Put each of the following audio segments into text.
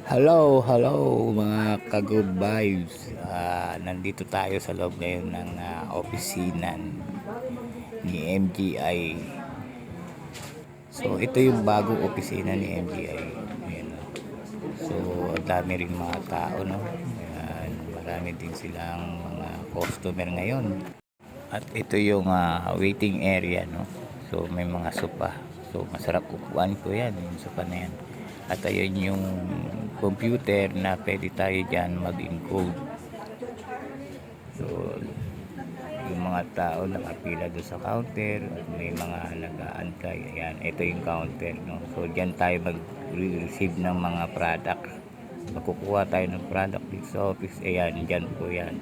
Hello, hello mga ka-good vibes. Nandito tayo sa loob ngayon ng opisina ni MGI. So ito yung bagong opisina ni MGI. Ayan, oh. So ang dami rin mga tao, no? Ayan, marami din silang mga customer ngayon. At ito yung waiting area, no? So may mga sopa. So masarap upuan ko yan, yung sopa na yan. At ayun yung computer na pwede tayo dyan mag-encode. So yung mga tao nakapila doon sa counter at may mga nag-aantay. Ayan, ito yung counter, no? So dyan tayo mag-receive ng mga product. Makukuha tayo ng product dito sa office. Ayan, dyan po yan.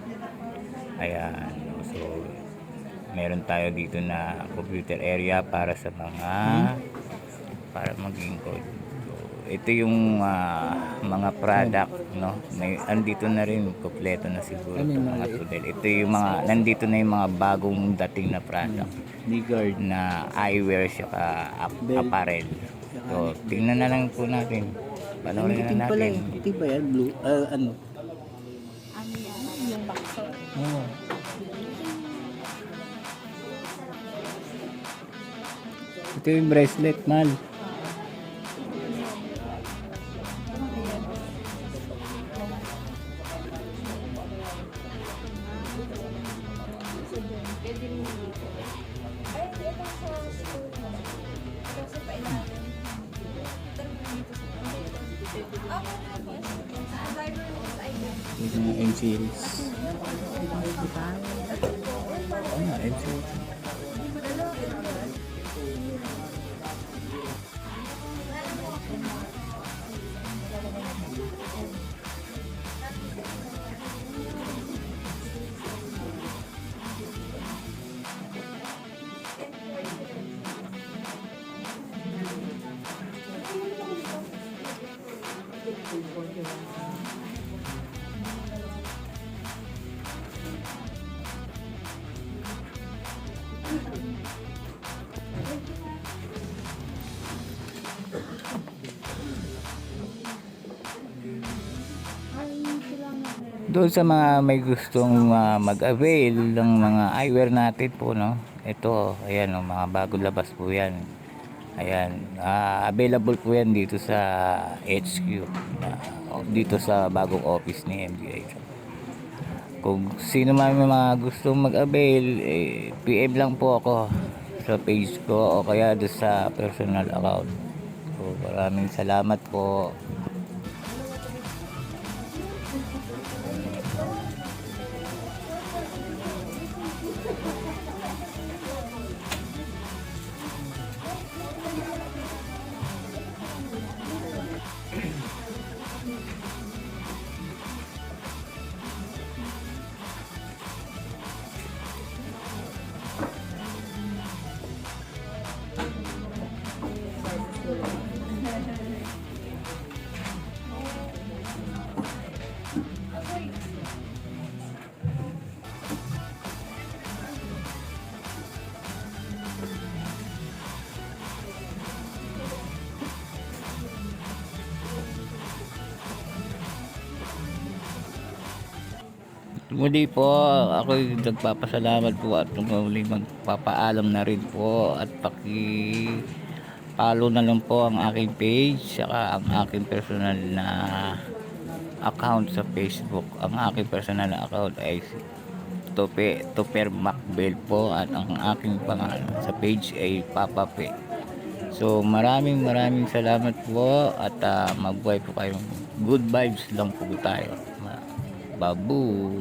Ayan, no? So meron tayo dito na computer area para sa mga para mag-encode. So, ito yung mga product, no? May andito na rin, kompleto na siguro itong mga model. Ito yung mga nandito na yung mga bagong dating na product. Nigard Na eyewear saka apparel. So, tingnan na lang po natin. Panoorin na pala natin. eh. Itim ba yan? Blue? Ano? Ano yan? Yung boxer. Oh. Ito yung bracelet, mal. Pwede rin yung dito. Ay, ito sa school. Kasi pa ilalim. Pero dito sa ako na po. Sa driver mo sa ID. Ito yung M-series. Oo nga, M-series. Doon sa mga may gustong mag-avail ng mga eyewear natin po, no? Ito, ayan, oh, mga bagong labas po yan. Ayan, available po yan dito sa HQ, dito sa bagong office ni MGI. Kung sino man may mga gustong mag-avail, PM lang po ako sa page ko o kaya doon sa personal account. So, maraming salamat po. Muli po, ako nagpapasalamat po at muli magpapaalam na rin po at follow na lang po ang aking page saka ang aking personal na account sa Facebook. Ang aking personal na account ay Toper Macbel po at ang aking pangalan sa page ay Papa P. So maraming salamat po at magbuhay po kayong good vibes lang po tayo. Babu.